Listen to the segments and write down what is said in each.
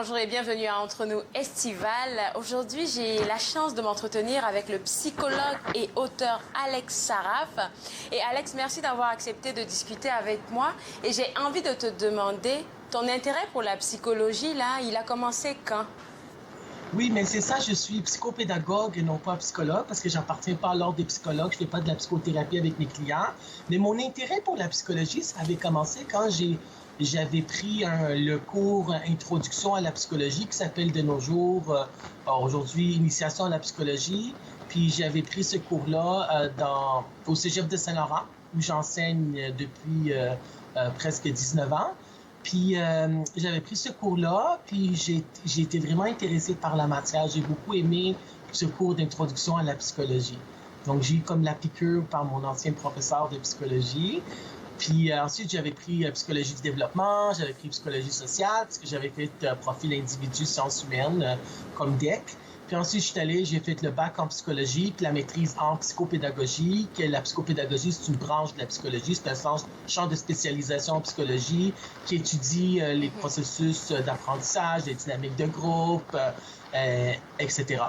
bonjour et bienvenue à Entre nous Estival. Aujourd'hui, j'ai la chance de m'entretenir avec le psychologue et auteur Alex Saraf. Et Alex, merci d'avoir accepté de discuter avec moi. Et j'ai envie de te demander, ton intérêt pour la psychologie, là, il a commencé quand? Oui, mais c'est ça, je suis psychopédagogue et non pas psychologue parce que j'appartiens pas à l'ordre des psychologues, je fais pas de la psychothérapie avec mes clients. Mais mon intérêt pour la psychologie, ça avait commencé quand j'avais pris le cours Introduction à la psychologie qui s'appelle de nos jours, aujourd'hui, Initiation à la psychologie. Puis j'avais pris ce cours-là au Cégep de Saint-Laurent où j'enseigne depuis presque 19 ans. Puis j'avais pris ce cours-là, puis j'ai été vraiment intéressée par la matière. J'ai beaucoup aimé ce cours d'introduction à la psychologie. Donc j'ai eu comme la piqûre par mon ancien professeur de psychologie. Puis ensuite, j'avais pris psychologie du développement, j'avais pris psychologie sociale, parce que j'avais fait profil individu sciences humaines comme DEC. Puis ensuite, j'ai fait le bac en psychologie, puis la maîtrise en psychopédagogie, que la psychopédagogie, c'est une branche de la psychologie, c'est un champ de spécialisation en psychologie qui étudie les processus d'apprentissage, les dynamiques de groupe, etc.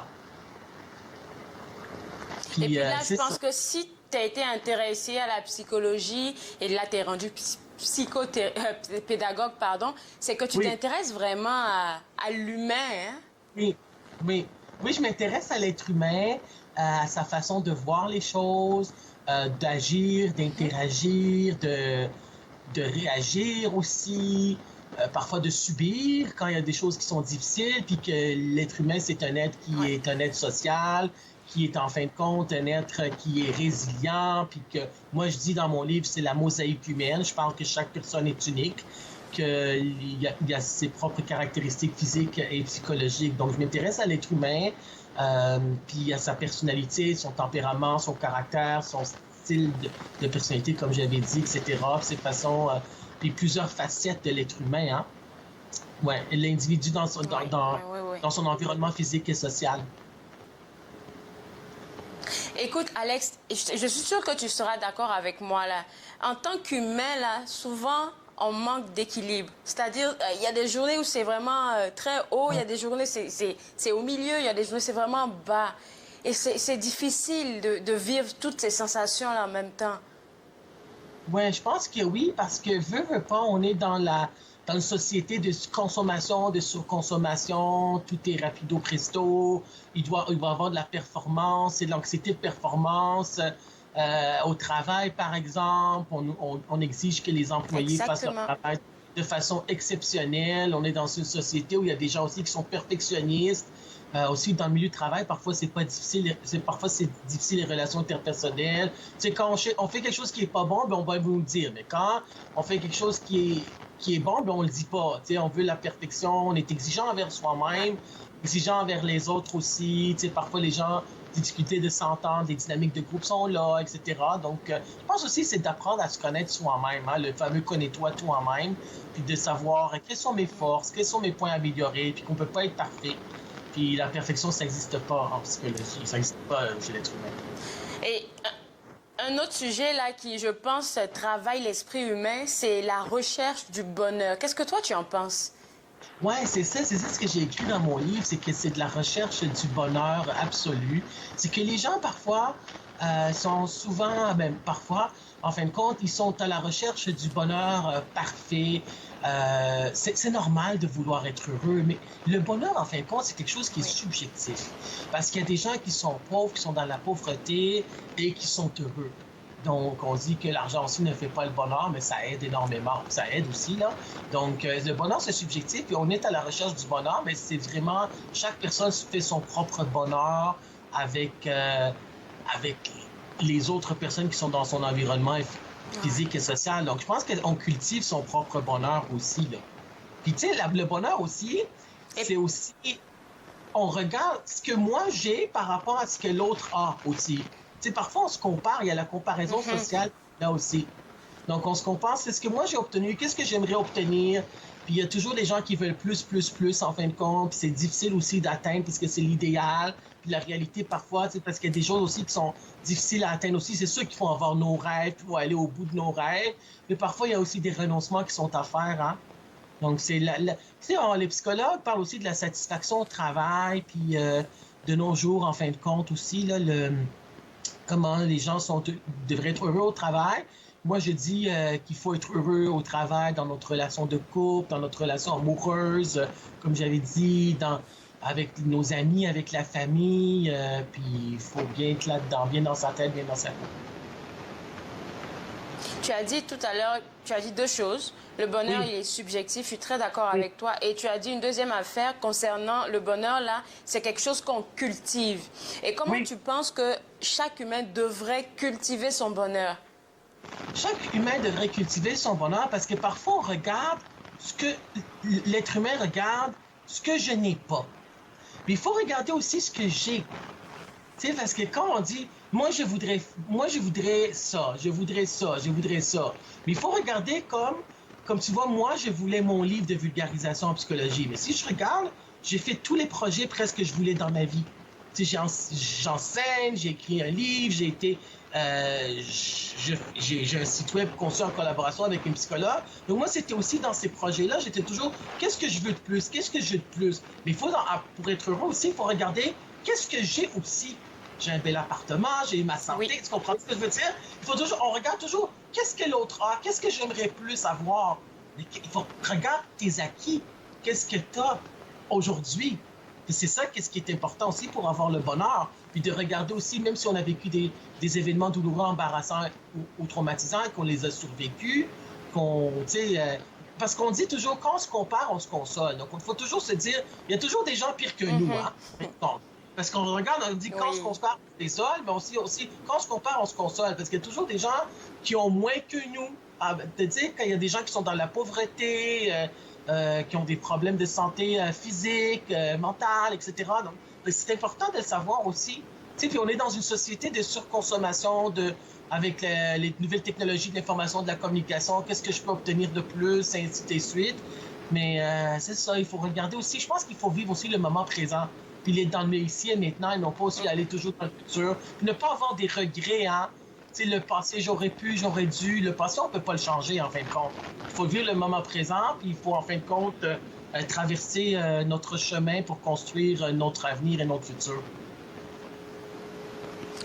Puis, et puis là, je pense que si tu as été intéressé à la psychologie, et là, tu es rendu psychopédagogue, pardon, c'est que tu t'intéresses vraiment à l'humain, hein? Oui, oui. Oui, je m'intéresse à l'être humain, à sa façon de voir les choses, d'agir, d'interagir, de réagir aussi, parfois de subir quand il y a des choses qui sont difficiles, puis que l'être humain, c'est un être qui est un être social, qui est en fin de compte un être qui est résilient, puis que moi, je dis dans mon livre, c'est la mosaïque humaine. Je parle que chaque personne est unique, qu'il y a ses propres caractéristiques physiques et psychologiques. Donc, je m'intéresse à l'être humain, puis à sa personnalité, son tempérament, son caractère, son style de personnalité, comme j'avais dit, etc. Puis ses façons, puis plusieurs facettes de l'être humain. Hein? Ouais, l'individu dans son environnement physique et social. Écoute, Alex, je suis sûre que tu seras d'accord avec moi là. En tant qu'humain, là, souvent, on manque d'équilibre. C'est-à-dire, il y a des journées où c'est vraiment très haut, il y a des journées c'est au milieu, il y a des journées c'est vraiment bas. Et c'est difficile de vivre toutes ces sensations-là en même temps. Ouais, je pense que oui, parce que veut pas, on est dans une société de consommation, de surconsommation, tout est rapido presto, il va y avoir de la performance et de l'anxiété de performance. Au travail, par exemple, on exige que les employés fassent leur travail de façon exceptionnelle. On est dans une société où il y a des gens aussi qui sont perfectionnistes. Aussi dans le milieu de travail, parfois c'est pas difficile, parfois c'est difficile les relations interpersonnelles. Tu sais, quand on fait quelque chose qui est pas bon, ben on va vous le dire. Mais quand on fait quelque chose qui est bon, ben on le dit pas. Tu sais, on veut la perfection, on est exigeant envers soi-même, exigeant envers les autres aussi. Tu sais, parfois les gens difficultés de s'entendre, les dynamiques de groupe sont là, etc. Donc, je pense aussi c'est d'apprendre à se connaître soi-même, hein, le fameux connais-toi toi-même, puis de savoir quelles sont mes forces, quels sont mes points améliorés, puis qu'on peut pas être parfait. Puis la perfection, ça n'existe pas en psychologie, ça n'existe pas chez l'être humain. Et un autre sujet là qui, je pense, travaille l'esprit humain, c'est la recherche du bonheur. Qu'est-ce que toi tu en penses? Ouais, c'est ça ce que j'ai écrit dans mon livre, c'est que c'est de la recherche du bonheur absolu. C'est que les gens parfois sont souvent, parfois, en fin de compte, ils sont à la recherche du bonheur parfait. C'est normal de vouloir être heureux, mais le bonheur, en fin de compte, c'est quelque chose qui est subjectif. Parce qu'il y a des gens qui sont pauvres, qui sont dans la pauvreté et qui sont heureux. Donc, on dit que l'argent aussi ne fait pas le bonheur, mais ça aide énormément. Ça aide aussi, là. Donc, le bonheur, c'est subjectif, et on est à la recherche du bonheur, mais c'est vraiment... Chaque personne fait son propre bonheur avec les autres personnes qui sont dans son environnement physique et social. Donc, je pense qu'on cultive son propre bonheur aussi, là. Puis, tu sais, le bonheur aussi, c'est aussi... On regarde ce que moi j'ai par rapport à ce que l'autre a aussi. Tu sais, parfois, on se compare, il y a la comparaison sociale là aussi. Donc, on se compare, c'est ce que moi j'ai obtenu, qu'est-ce que j'aimerais obtenir. Puis, il y a toujours des gens qui veulent plus, en fin de compte. Puis, c'est difficile aussi d'atteindre puisque c'est l'idéal. Puis, la réalité, parfois, c'est parce qu'il y a des choses aussi qui sont difficiles à atteindre aussi. C'est sûr qu'il faut avoir nos rêves, il faut aller au bout de nos rêves. Mais parfois, il y a aussi des renoncements qui sont à faire, hein. Donc, tu sais, les psychologues parlent aussi de la satisfaction au travail, puis de nos jours, en fin de compte aussi, là, comment les gens devraient être heureux au travail. Moi, je dis qu'il faut être heureux au travail, dans notre relation de couple, dans notre relation amoureuse, comme j'avais dit, avec nos amis, avec la famille. Puis il faut bien être là-dedans, bien dans sa tête, bien dans sa coupe. Tu as dit tout à l'heure, tu as dit deux choses. Le bonheur, Oui, il est subjectif, je suis très d'accord oui, avec toi. Et tu as dit une deuxième affaire concernant le bonheur, là, c'est quelque chose qu'on cultive. Et comment oui. tu penses que chaque humain devrait cultiver son bonheur? Chaque humain devrait cultiver son bonheur parce que parfois on regarde ce que l'être humain regarde, ce que je n'ai pas. Mais il faut regarder aussi ce que j'ai. Tu sais, parce que quand on dit, moi je voudrais ça, je voudrais ça, je voudrais ça. Mais il faut regarder comme tu vois, moi je voulais mon livre de vulgarisation en psychologie. Mais si je regarde, j'ai fait tous les projets presque que je voulais dans ma vie. Tu sais, j'enseigne, j'ai écrit un livre, j'ai été, j'ai un site web conçu en collaboration avec un psychologue. Donc moi, c'était aussi dans ces projets-là, j'étais toujours, qu'est-ce que je veux de plus, qu'est-ce que je veux de plus. Mais pour être heureux aussi, il faut regarder qu'est-ce que j'ai aussi. J'ai un bel appartement, j'ai ma santé, Oui. tu comprends ce que je veux dire? On regarde toujours, qu'est-ce que l'autre a, qu'est-ce que j'aimerais plus avoir. Il faut regarder tes acquis, qu'est-ce que tu as aujourd'hui. Et c'est ça qu'est-ce qui est important aussi pour avoir le bonheur. Puis de regarder aussi, même si on a vécu des événements douloureux, embarrassants ou traumatisants, qu'on les a survécus, parce qu'on dit toujours, quand on se compare, on se console. Donc, il faut toujours se dire, il y a toujours des gens pires que nous, Mhm. hein. Bon, parce qu'on regarde, on dit, quand on se Oui. compare, on se désole, mais aussi, quand on se compare, on se console. Parce qu'il y a toujours des gens qui ont moins que nous. Tu sais, quand il y a des gens qui sont dans la pauvreté, qui ont des problèmes de santé physique, mentale, etc. Donc, c'est important de le savoir aussi. Tu sais, puis on est dans une société de surconsommation, avec les nouvelles technologies de l'information, de la communication, qu'est-ce que je peux obtenir de plus, ainsi de suite. Mais c'est ça, il faut regarder aussi. Je pense qu'il faut vivre aussi le moment présent. Puis il est dans le ici et maintenant, et non pas aussi aller toujours dans le futur. Puis ne pas avoir des regrets, hein. Tu sais, le passé, j'aurais pu, j'aurais dû. Le passé, on ne peut pas le changer, en fin de compte. Il faut vivre le moment présent, puis il faut, en fin de compte, traverser notre chemin pour construire notre avenir et notre futur.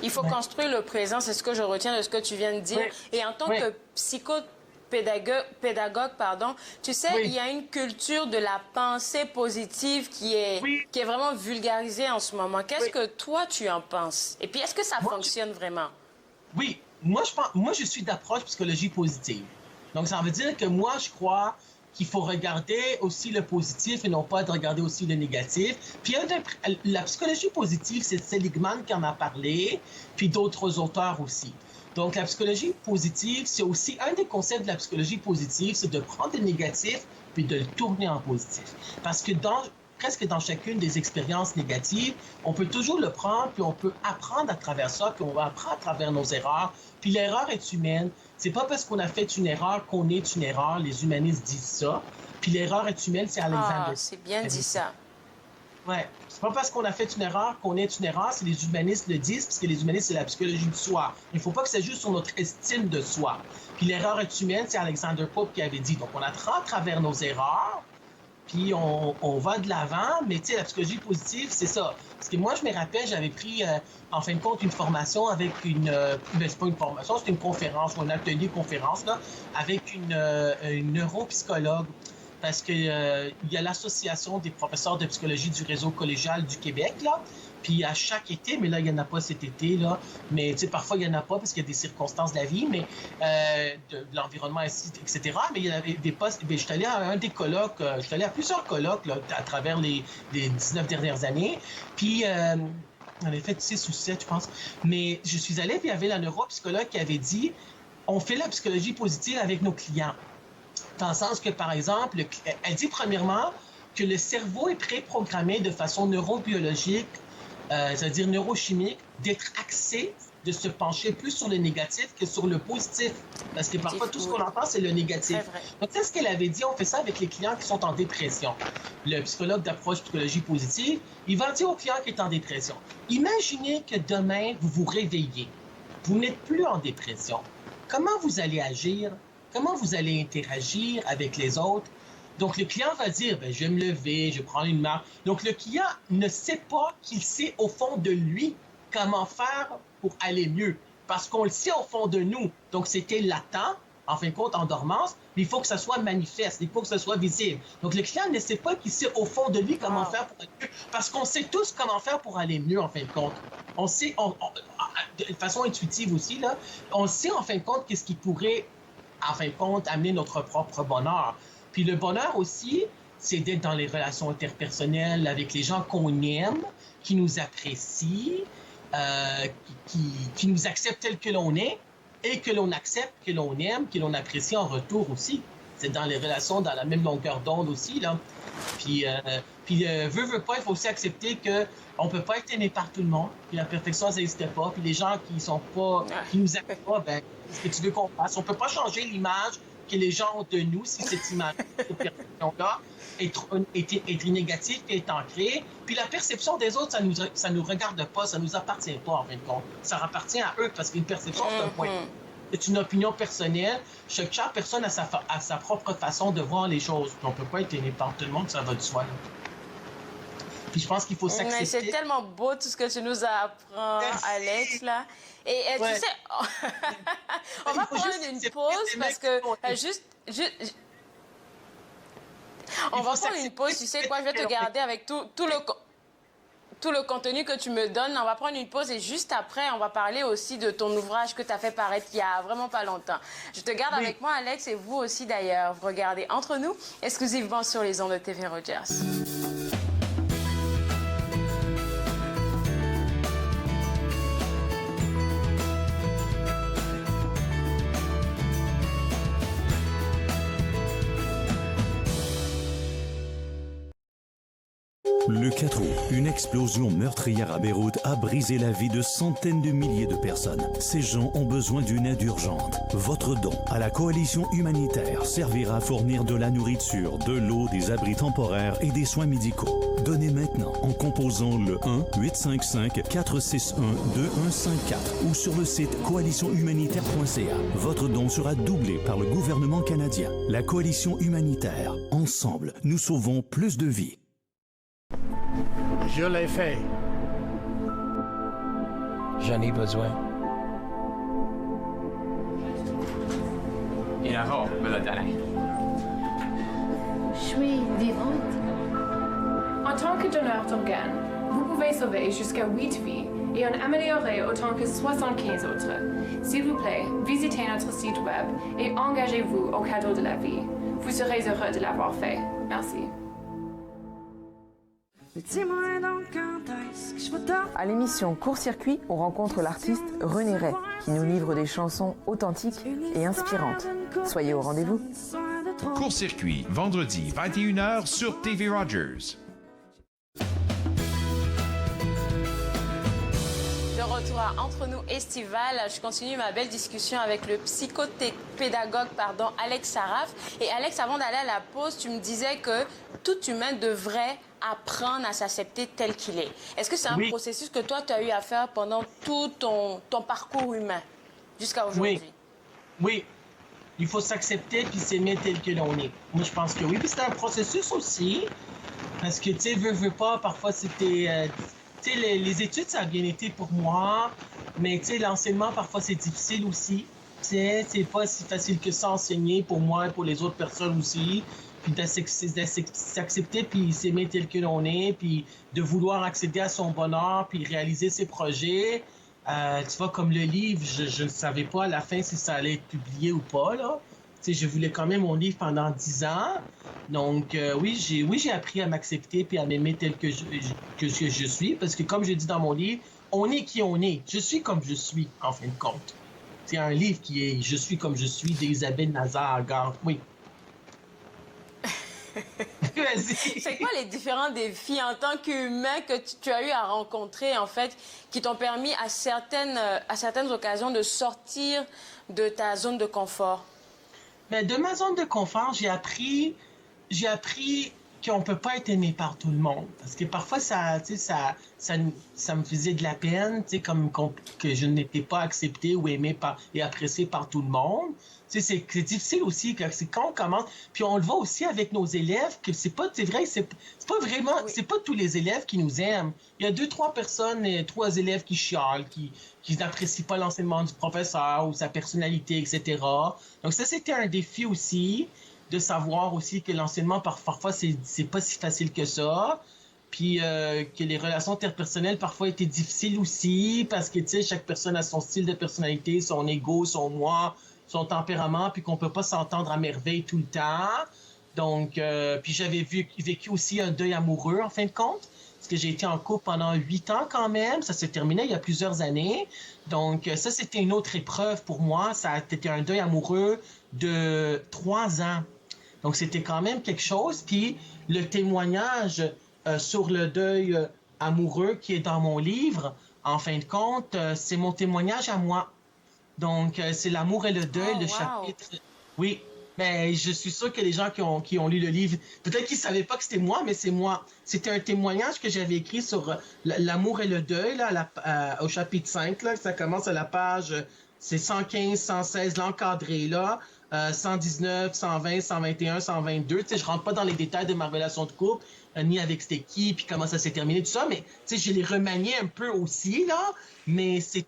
Il faut Ouais. construire le présent, c'est ce que je retiens de ce que tu viens de dire. Oui, Et en tant oui, que pédagogue, pardon, tu sais, il oui, y a une culture de la pensée positive oui, qui est vraiment vulgarisée en ce moment. Qu'est-ce oui. que toi, tu en penses? Et puis, est-ce que ça Moi, fonctionne vraiment? Oui, moi, je suis d'approche psychologie positive. Donc, ça veut dire que moi, je crois qu'il faut regarder aussi le positif et non pas de regarder aussi le négatif. Puis, la psychologie positive, c'est Seligman qui en a parlé, puis d'autres auteurs aussi. Donc, la psychologie positive, c'est aussi un des concepts de la psychologie positive, c'est de prendre le négatif puis de le tourner en positif. Parce que presque dans chacune des expériences négatives, on peut toujours le prendre, puis on peut apprendre à travers ça, puis on va apprendre à travers nos erreurs. Puis l'erreur est humaine. C'est pas parce qu'on a fait une erreur qu'on est une erreur. Les humanistes disent ça. Puis l'erreur est humaine, c'est Ah, Alexander. c'est bien dit ça. Ouais. C'est pas parce qu'on a fait une erreur qu'on est une erreur, c'est les humanistes le disent, parce que les humanistes, c'est la psychologie du soi. Il faut pas que ça joue sur notre estime de soi. Puis l'erreur est humaine, c'est Alexander Pope qui avait dit. Donc on apprend à travers nos erreurs, puis on va de l'avant, mais tu sais, la psychologie positive, c'est ça. Parce que moi, je me rappelle, j'avais pris, en fin de compte, une formation avec ben, c'est pas une formation, c'était une conférence ou un atelier conférence, là, avec une neuropsychologue. Parce que, il y a l'Association des professeurs de psychologie du réseau collégial du Québec, là. Puis à chaque été, mais là, il n'y en a pas cet été, là. Mais tu sais, parfois, il n'y en a pas parce qu'il y a des circonstances de la vie, mais de l'environnement, etc. Mais il y avait des postes. Ben, je suis allé à un des colloques, je suis allé à plusieurs colloques là, à travers les 19 dernières années. Puis, on avait fait 6 ou 7, je pense. Mais je suis allé, puis il y avait la neuropsychologue qui avait dit on fait la psychologie positive avec nos clients. Dans le sens que, par exemple, elle dit premièrement que le cerveau est préprogrammé de façon neurobiologique, c'est-à-dire neurochimique, d'être axé, de se pencher plus sur le négatif que sur le positif. Parce que parfois, tout ce qu'on entend, c'est le négatif. Très vrai. Donc, c'est ce qu'elle avait dit, on fait ça avec les clients qui sont en dépression. Le psychologue d'approche psychologie positive, il va dire au client qui est en dépression, imaginez que demain, vous vous réveillez, vous n'êtes plus en dépression. Comment vous allez agir? Comment vous allez interagir avec les autres? Donc, le client va dire, ben, je vais me lever, je vais prendre une marche. Donc, le client ne sait pas qu'il sait au fond de lui comment faire pour aller mieux. Parce qu'on le sait au fond de nous. Donc, c'était latent, en fin de compte, en dormance, mais il faut que ça soit manifeste, il faut que ça soit visible. Donc, le client ne sait pas qu'il sait au fond de lui comment faire pour aller mieux. Parce qu'on sait tous comment faire pour aller mieux, en fin de compte. On sait, de façon intuitive aussi, là, on sait, en fin de compte, qu'est-ce qui pourrait, en fin de compte, amener notre propre bonheur. Puis le bonheur aussi, c'est d'être dans les relations interpersonnelles avec les gens qu'on aime, qui nous apprécient, qui nous acceptent tel que l'on est et que l'on accepte, que l'on aime, que l'on apprécie en retour aussi. C'est dans les relations, dans la même longueur d'onde aussi, là. Puis veut pas, il faut aussi accepter qu'on peut pas être aimé par tout le monde, puis la perfection, ça n'existe pas, puis les gens qui sont pas, qui nous aiment pas, ben, qu'est-ce que tu veux qu'on fasse? On peut pas changer l'image que les gens ont de nous si cette image, cette perfection-là est négative et est ancrée. Puis la perception des autres, ça nous regarde pas, ça nous appartient pas, en fin de compte. Ça appartient à eux, parce qu'une perception, c'est un point. C'est une opinion personnelle. Chaque personne a sa propre façon de voir les choses. On peut pas être aimé par tout le monde, ça va de soi. Là. Puis je pense qu'il faut s'accepter. C'est tellement beau tout ce que tu nous apprends, Alex, là. Et tu sais, on va prendre une pause parce que on va prendre une pause, tu sais quoi, je vais te garder avec tout le contenu que tu me donnes. On va prendre une pause et juste après, on va parler aussi de ton ouvrage que tu as fait paraître il y a vraiment pas longtemps. Je te garde avec moi, Alex, et vous aussi d'ailleurs. Vous regardez Entre nous, exclusivement sur les ondes de TV Rogers. Le 4 août, une explosion meurtrière à Beyrouth a brisé la vie de centaines de milliers de personnes. Ces gens ont besoin d'une aide urgente. Votre don à la coalition humanitaire servira à fournir de la nourriture, de l'eau, des abris temporaires et des soins médicaux. Donnez maintenant en composant le 1-855-461-2154 ou sur le site coalitionhumanitaire.ca. Votre don sera doublé par le gouvernement canadien. La coalition humanitaire. Ensemble, nous sauvons plus de vies. Je l'ai fait. J'en ai besoin. إنه بلدنا. Je suis vivante. En tant que donneur d'organes, vous pouvez sauver jusqu'à 8 vies et en améliorer autant que 75 autres. S'il vous plaît, visitez notre site web et engagez-vous au cadeau de la vie. Vous serez heureux de l'avoir fait. Merci. À l'émission Court-Circuit, on rencontre l'artiste René Ray, qui nous livre des chansons authentiques et inspirantes. Soyez au rendez-vous. Court-Circuit, vendredi, 21h sur TV Rogers. De retour à Entre nous estival, je continue ma belle discussion avec le psychopédagogue Alex Saraf. Et Alex, avant d'aller à la pause, tu me disais que tout humain devrait apprendre à s'accepter tel qu'il est. Est-ce que c'est un processus que toi, tu as eu à faire pendant tout ton parcours humain jusqu'à aujourd'hui? Oui. Il faut s'accepter puis s'aimer tel que l'on est. Moi, je pense que oui. Puis c'est un processus aussi. Parce que, tu sais, veux pas, parfois, c'était... tu sais, les études, ça a bien été pour moi. Mais, tu sais, l'enseignement, parfois, c'est difficile aussi. Tu sais, c'est pas si facile que ça enseigner pour moi et pour les autres personnes aussi. Puis de s'accepter, puis s'aimer tel que l'on est, puis de vouloir accéder à son bonheur, puis réaliser ses projets. Tu vois, comme le livre, je ne savais pas à la fin si ça allait être publié ou pas, là. Tu sais, je voulais quand même mon livre pendant 10 ans. Donc, oui, j'ai appris à m'accepter puis à m'aimer tel que je suis. Parce que, comme je dis dans mon livre, on est qui on est. Je suis comme je suis, en fin de compte. C'est un livre qui est « Je suis comme je suis » d'Isabelle Nazar-Garde. Oui. C'est quoi les différents défis en tant qu'humain que tu as eu à rencontrer, en fait, qui t'ont permis à certaines occasions de sortir de ta zone de confort? Ben, de ma zone de confort, j'ai appris qu'on ne peut pas être aimé par tout le monde. Parce que parfois, ça me faisait de la peine, comme que je n'étais pas accepté ou aimé et apprécié par tout le monde. Tu sais, c'est difficile aussi, c'est quand on commence. Puis on le voit aussi avec nos élèves, que c'est vrai, c'est pas vraiment, c'est pas tous les élèves qui nous aiment. Il y a 2-3 personnes, 3 élèves qui chialent, qui n'apprécient pas l'enseignement du professeur ou sa personnalité, etc. Donc ça, c'était un défi aussi, de savoir aussi que l'enseignement, parfois, c'est pas si facile que ça. Puis que les relations interpersonnelles parfois étaient difficiles aussi parce que, tu sais, chaque personne a son style de personnalité, son ego, son moi, son tempérament, puis qu'on peut pas s'entendre à merveille tout le temps. Donc, puis j'avais vécu aussi un deuil amoureux, en fin de compte, parce que j'ai été en couple pendant 8 ans quand même. Ça s'est terminé il y a plusieurs années. Donc, ça, c'était une autre épreuve pour moi. Ça a été un deuil amoureux de 3 ans. Donc, c'était quand même quelque chose. Puis, le témoignage sur le deuil amoureux qui est dans mon livre, en fin de compte, c'est mon témoignage à moi. Donc, c'est l'amour et le deuil, le chapitre. Oui, mais je suis sûr que les gens qui ont lu le livre, peut-être qu'ils ne savaient pas que c'était moi, mais c'est moi. C'était un témoignage que j'avais écrit sur l'amour et le deuil, là, au chapitre 5, là, ça commence à la page, c'est 115, 116, l'encadré, là. 119, 120, 121, 122. Tu sais, je rentre pas dans les détails de ma relation de couple, ni avec c'était qui, puis comment ça s'est terminé, tout ça, mais tu sais, je l'ai remanié un peu aussi, là, mais c'est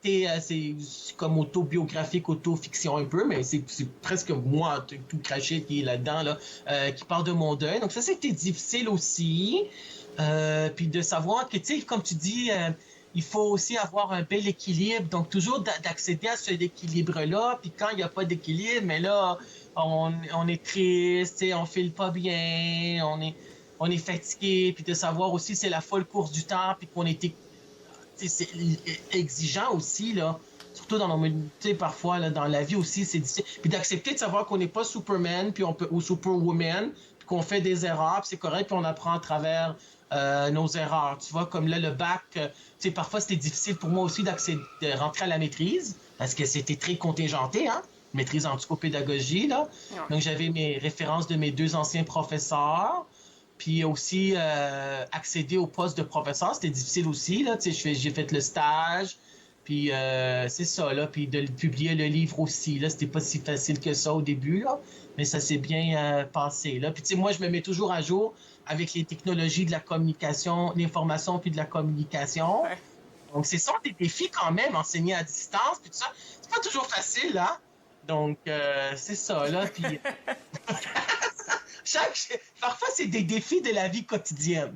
comme autobiographique, autofiction un peu, mais c'est presque moi, tout craché qui est là-dedans, là, qui parle de mon deuil. Donc ça, c'était difficile aussi, puis de savoir que, tu sais, comme tu dis, il faut aussi avoir un bel équilibre, donc toujours d'accéder à cet équilibre-là, puis quand il n'y a pas d'équilibre, mais là, on est triste, on file pas bien, on est fatigué, puis de savoir aussi c'est la folle course du temps, puis qu'on était c'est exigeant aussi, là, surtout dans nos, tu sais, parfois, là, dans la vie aussi, c'est difficile, puis d'accepter de savoir qu'on n'est pas Superman, puis ou Superwoman, puis qu'on fait des erreurs, puis c'est correct, puis on apprend à travers nos erreurs, tu vois, comme là, le bac, tu sais, parfois, c'était difficile pour moi aussi de rentrer à la maîtrise, parce que c'était très contingenté, hein, maîtrise en psychopédagogie, là. Ouais. Donc, j'avais mes références de mes 2 anciens professeurs, puis aussi accéder au poste de professeur, c'était difficile aussi, là, tu sais, j'ai fait le stage, puis c'est ça, là, puis de publier le livre aussi, là, c'était pas si facile que ça au début, là, mais ça s'est bien passé, là. Puis, tu sais, moi, je me mets toujours à jour avec les technologies de la communication, l'information puis de la communication. Ouais. Donc, ce sont des défis quand même, enseigner à distance, puis tout ça. C'est pas toujours facile, là. Donc, c'est ça, là, puis... Parfois, c'est des défis de la vie quotidienne,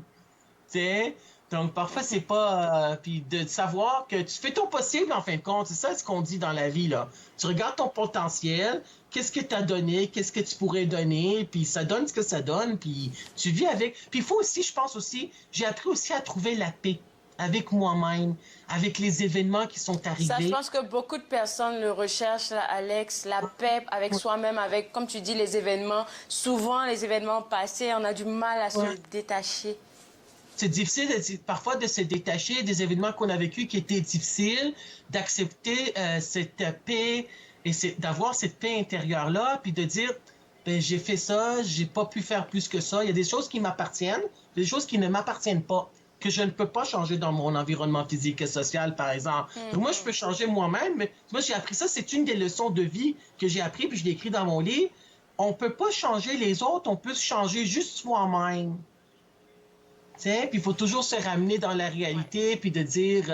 tu sais. Donc, parfois, c'est pas... puis de savoir que tu fais ton possible, en fin de compte. C'est ça ce qu'on dit dans la vie, là. Tu regardes ton potentiel, qu'est-ce que tu as donné, qu'est-ce que tu pourrais donner, puis ça donne ce que ça donne, puis tu vis avec. Puis il faut aussi, je pense aussi, j'ai appris aussi à trouver la paix avec moi-même, avec les événements qui sont arrivés. Ça, je pense que beaucoup de personnes le recherchent, là, Alex, la paix avec soi-même, avec, comme tu dis, les événements. Souvent, les événements passés, on a du mal à se détacher. C'est difficile parfois de se détacher des événements qu'on a vécus qui étaient difficiles, d'accepter cette paix et d'avoir cette paix intérieure-là, puis de dire, ben, j'ai fait ça, j'ai pas pu faire plus que ça. Il y a des choses qui m'appartiennent, des choses qui ne m'appartiennent pas, que je ne peux pas changer dans mon environnement physique et social, par exemple. Donc moi, je peux changer moi-même, mais moi, j'ai appris ça, c'est une des leçons de vie que j'ai appris, puis je l'ai écrit dans mon livre. On peut pas changer les autres, on peut se changer juste soi-même. Puis il faut toujours se ramener dans la réalité, puis de dire,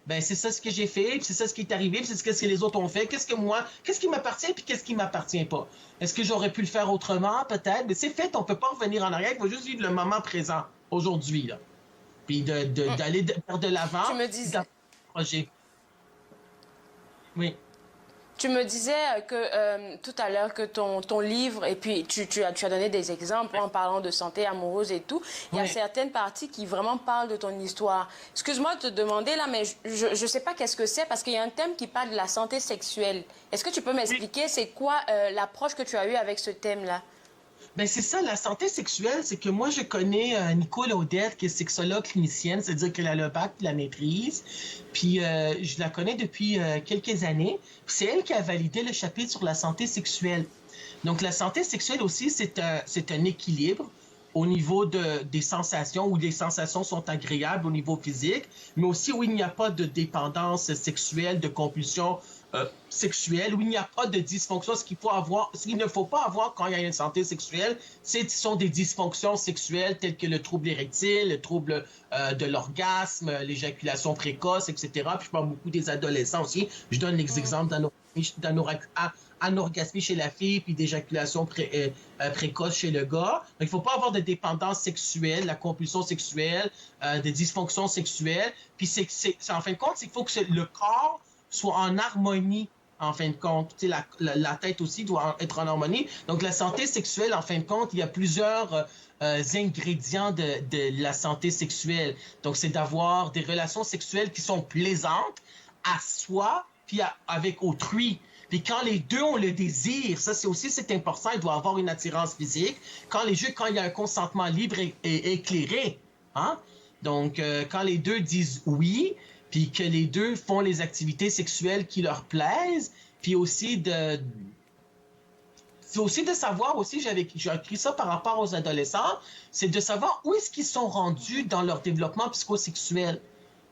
ben c'est ça ce que j'ai fait, puis c'est ça ce qui est arrivé, puis c'est ce que les autres ont fait. Qu'est-ce qui m'appartient, puis qu'est-ce qui m'appartient pas? Est-ce que j'aurais pu le faire autrement, peut-être? Mais c'est fait, on peut pas revenir en arrière, il faut juste vivre le moment présent, aujourd'hui, là. Puis d'aller vers de l'avant. Tu me disais... Projet. Oui. Tu me disais que tout à l'heure que ton livre, et puis tu as donné des exemples en parlant de santé amoureuse et tout, il y a certaines parties qui vraiment parlent de ton histoire. Excuse-moi de te demander là, mais je sais pas qu'est-ce que c'est, parce qu'il y a un thème qui parle de la santé sexuelle. Est-ce que tu peux m'expliquer c'est quoi l'approche que tu as eue avec ce thème-là? Ben c'est ça, la santé sexuelle, c'est que moi, je connais Nicole Odette, qui est sexologue clinicienne, c'est-à-dire qu'elle a le bac et la maîtrise. Puis je la connais depuis quelques années. Puis c'est elle qui a validé le chapitre sur la santé sexuelle. Donc la santé sexuelle aussi, c'est un équilibre au niveau des sensations, où les sensations sont agréables au niveau physique, mais aussi où il n'y a pas de dépendance sexuelle, de compulsion sexuelle, où il n'y a pas de dysfonction. Ce qu'il ne faut pas avoir quand il y a une santé sexuelle, ce sont des dysfonctions sexuelles telles que le trouble érectile, le trouble de l'orgasme, l'éjaculation précoce, etc. Puis je parle beaucoup des adolescents aussi. Je donne les exemples d'anorgasmie chez la fille, puis d'éjaculation précoce chez le gars. Donc, il ne faut pas avoir de dépendance sexuelle, la compulsion sexuelle, des dysfonctions sexuelles. Puis en fin de compte, il faut que le corps soit en harmonie, en fin de compte. La tête aussi doit être en harmonie. Donc, la santé sexuelle, en fin de compte, il y a plusieurs ingrédients de la santé sexuelle. Donc, c'est d'avoir des relations sexuelles qui sont plaisantes à soi, puis avec autrui. Puis quand les deux ont le désir, ça c'est important, il doit avoir une attirance physique. Quand il y a un consentement libre et éclairé, hein? Donc, quand les deux disent oui, puis que les deux font les activités sexuelles qui leur plaisent, puis aussi de savoir aussi, j'ai écrit ça par rapport aux adolescents, c'est de savoir où est-ce qu'ils sont rendus dans leur développement psychosexuel.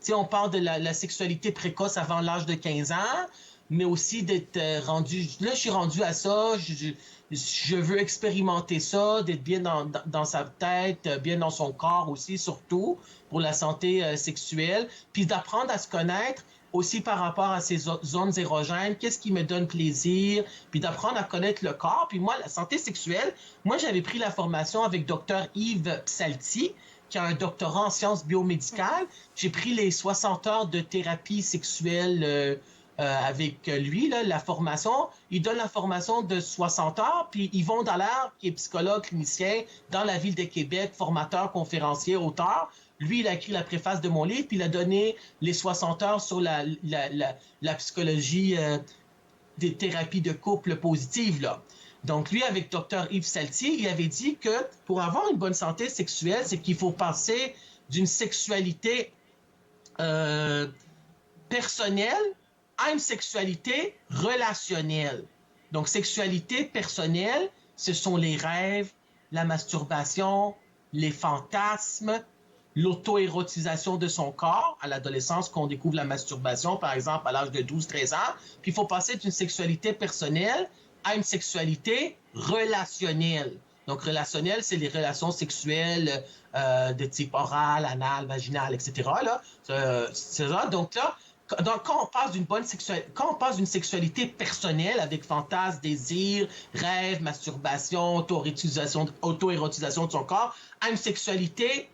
Tu sais, on parle de la sexualité précoce avant l'âge de 15 ans, mais aussi d'être rendu... Là, je suis rendu à ça, je veux expérimenter ça, d'être bien dans sa tête, bien dans son corps aussi, surtout, pour la santé sexuelle, puis d'apprendre à se connaître aussi par rapport à ces zones érogènes, qu'est-ce qui me donne plaisir, puis d'apprendre à connaître le corps. Puis moi, la santé sexuelle, moi, j'avais pris la formation avec Dr. Yves Psalti, qui a un doctorat en sciences biomédicales. J'ai pris les 60 heures de thérapie sexuelle avec lui, là, la formation. Il donne la formation de 60 heures, puis Yvon Dallaire, qui est psychologue clinicien dans la ville de Québec, formateur, conférencier, auteur. Lui, il a écrit la préface de mon livre, puis il a donné les 60 heures sur la psychologie des thérapies de couple positives, là. Donc, lui, avec Dr. Yves Saltier, il avait dit que pour avoir une bonne santé sexuelle, c'est qu'il faut passer d'une sexualité personnelle à une sexualité relationnelle. Donc, sexualité personnelle, ce sont les rêves, la masturbation, les fantasmes, l'auto-érotisation de son corps. À l'adolescence, qu'on découvre la masturbation, par exemple, à l'âge de 12-13 ans. Puis, il faut passer d'une sexualité personnelle à une sexualité relationnelle. Donc, relationnelle, c'est les relations sexuelles de type oral, anal, vaginal, etc. Là, c'est ça. Donc là, quand on passe d'une sexualité personnelle avec fantasme, désir, rêve, masturbation, auto-érotisation de son corps, à une sexualité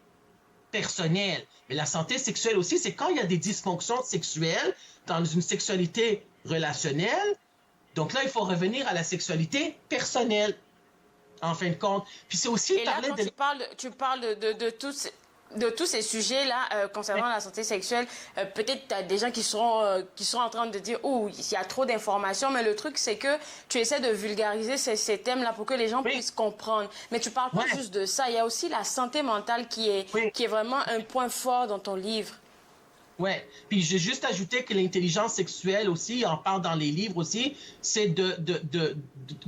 personnelle. Mais la santé sexuelle aussi, c'est quand il y a des dysfonctions sexuelles dans une sexualité relationnelle. Donc là, il faut revenir à la sexualité personnelle, en fin de compte. Puis c'est aussi... Et là, quand tu parles de tous ces sujets-là concernant la santé sexuelle, peut-être tu as des gens qui seront en train de dire « Oh, il y a trop d'informations », mais le truc, c'est que tu essaies de vulgariser ces thèmes-là pour que les gens puissent comprendre. Mais tu parles pas juste de ça, il y a aussi la santé mentale qui est vraiment un point fort dans ton livre. Oui, puis j'ai juste ajouté que l'intelligence sexuelle aussi, on parle dans les livres aussi, c'est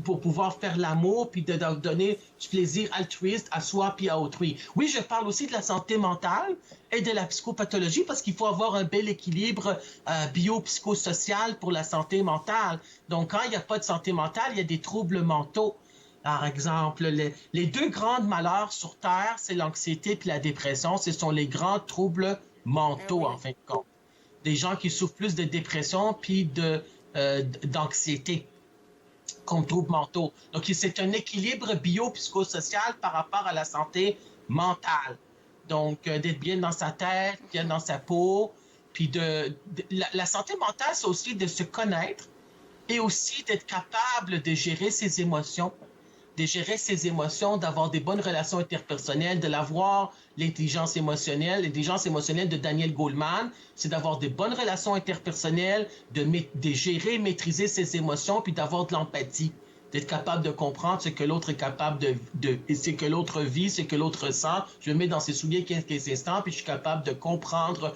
pour pouvoir faire l'amour puis de donner du plaisir altruiste à soi puis à autrui. Oui, je parle aussi de la santé mentale et de la psychopathologie parce qu'il faut avoir un bel équilibre bio-psychosocial pour la santé mentale. Donc, quand il n'y a pas de santé mentale, il y a des troubles mentaux. Par exemple, les deux grands malheurs sur Terre, c'est l'anxiété puis la dépression. Ce sont les grands troubles mentaux, en fin de compte. Des gens qui souffrent plus de dépression puis d'anxiété comme troubles mentaux. Donc, c'est un équilibre bio-psychosocial par rapport à la santé mentale. Donc, d'être bien dans sa tête, bien dans sa peau. Puis la santé mentale, c'est aussi de se connaître et aussi d'être capable de gérer ses émotions. D'avoir des bonnes relations interpersonnelles, de l'avoir, l'intelligence émotionnelle. L'intelligence émotionnelle de Daniel Goleman, c'est d'avoir des bonnes relations interpersonnelles, de gérer, maîtriser ses émotions, puis d'avoir de l'empathie, d'être capable de comprendre ce que l'autre est capable ce que l'autre vit, ce que l'autre sent. Je me mets dans ses souliers 15 instants, puis je suis capable de comprendre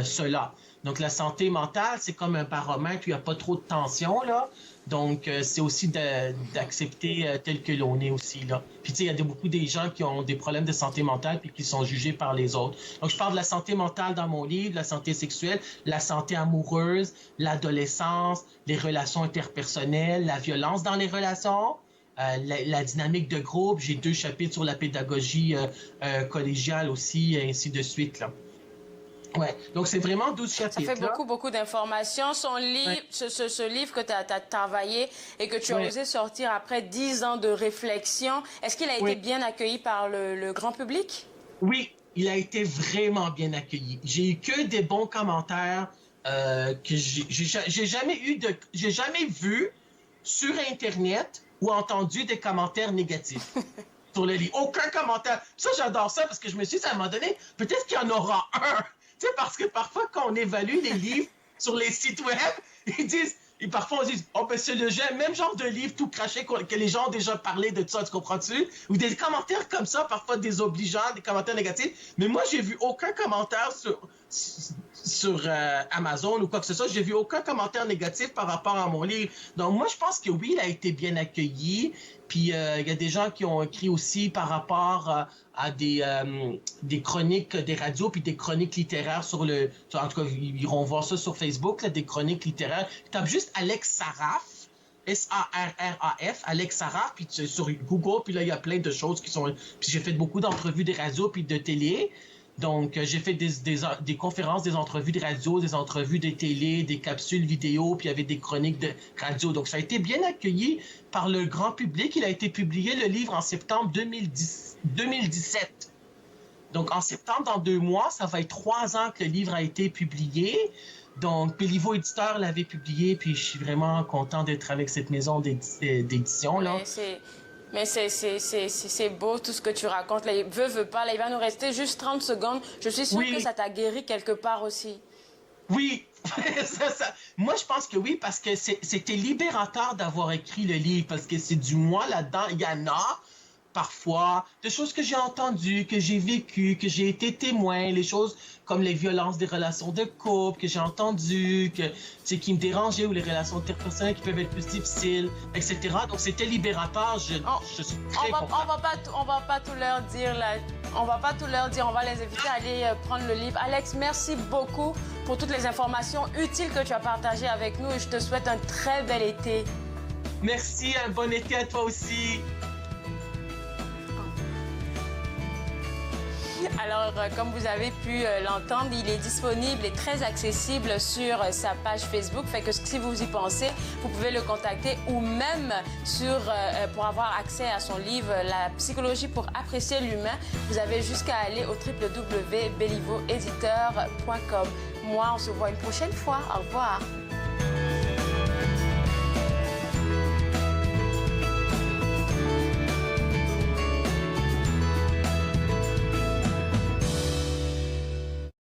cela. Donc, la santé mentale, c'est comme un baromètre, il n'y a pas trop de tension, là. Donc, c'est aussi d'accepter tel que l'on est aussi, là. Puis, tu sais, il y a beaucoup des gens qui ont des problèmes de santé mentale puis qui sont jugés par les autres. Donc, je parle de la santé mentale dans mon livre, la santé sexuelle, la santé amoureuse, l'adolescence, les relations interpersonnelles, la violence dans les relations, la dynamique de groupe. J'ai 2 chapitres sur la pédagogie collégiale aussi, et ainsi de suite, là. Ouais, donc c'est vraiment 12 chapitres. Ça fait beaucoup d'informations. Son livre, ouais. ce livre que tu as travaillé et que tu as osé sortir après 10 ans de réflexion, est-ce qu'il a été bien accueilli par le grand public? Oui, il a été vraiment bien accueilli. J'ai eu que des bons commentaires que j'ai jamais vu sur Internet ou entendu des commentaires négatifs. Sur le livre. Aucun commentaire. Ça, j'adore ça parce que je me suis dit, à un moment donné, peut-être qu'il y en aura un. Tu sais, parce que parfois, quand on évalue les livres sur les sites web, ils disent, et parfois on dit, oh ben c'est le même genre de livre tout craché que les gens ont déjà parlé de ça, tu comprends-tu? Ou des commentaires comme ça, parfois désobligeants, des commentaires négatifs. Mais moi, j'ai vu aucun commentaire sur Amazon ou quoi que ce soit. J'ai vu aucun commentaire négatif par rapport à mon livre. Donc moi, je pense que oui, il a été bien accueilli. Puis il y a des gens qui ont écrit aussi par rapport à des chroniques des radios puis des chroniques littéraires en tout cas, ils iront voir ça sur Facebook, là, des chroniques littéraires. Tape juste Alex Sarraf, S-A-R-R-A-F, Alex Sarraf, puis sur Google, puis là, il y a plein de choses qui sont... Puis j'ai fait beaucoup d'entrevues des radios puis de télé. Donc, j'ai fait des conférences, des entrevues de radio, des entrevues de télé, des capsules vidéo, puis il y avait des chroniques de radio. Donc, ça a été bien accueilli par le grand public. Il a été publié, le livre, en septembre 2017. Donc, en septembre, dans 2 mois, ça va être 3 ans que le livre a été publié. Donc, Béliveau Éditeur l'avait publié, puis je suis vraiment content d'être avec cette maison d'édition, là. Mais c'est beau tout ce que tu racontes. Là, veut pas. Là, il va nous rester juste 30 secondes. Je suis sûre que ça t'a guéri quelque part aussi. Oui. Moi, je pense que oui, parce que c'était libérateur d'avoir écrit le livre, parce que c'est du moi là-dedans. Il y en a parfois des choses que j'ai entendues, que j'ai vécues, que j'ai été témoin, les choses comme les violences des relations de couple que j'ai entendues, qui me dérangeaient, ou les relations interpersonnelles qui peuvent être plus difficiles, etc. Donc c'était libérateur. Je suis très content. On va pas tout leur dire là. On va pas tout leur dire. On va les inviter à aller prendre le livre. Alex, merci beaucoup pour toutes les informations utiles que tu as partagées avec nous et je te souhaite un très bel été. Merci, un bon été à toi aussi. Alors, comme vous avez pu l'entendre, il est disponible et très accessible sur sa page Facebook. Fait que si vous y pensez, vous pouvez le contacter ou même pour avoir accès à son livre « La psychologie pour apprécier l'humain ». Vous avez jusqu'à aller au www.belivoediteur.com. Moi, on se voit une prochaine fois. Au revoir.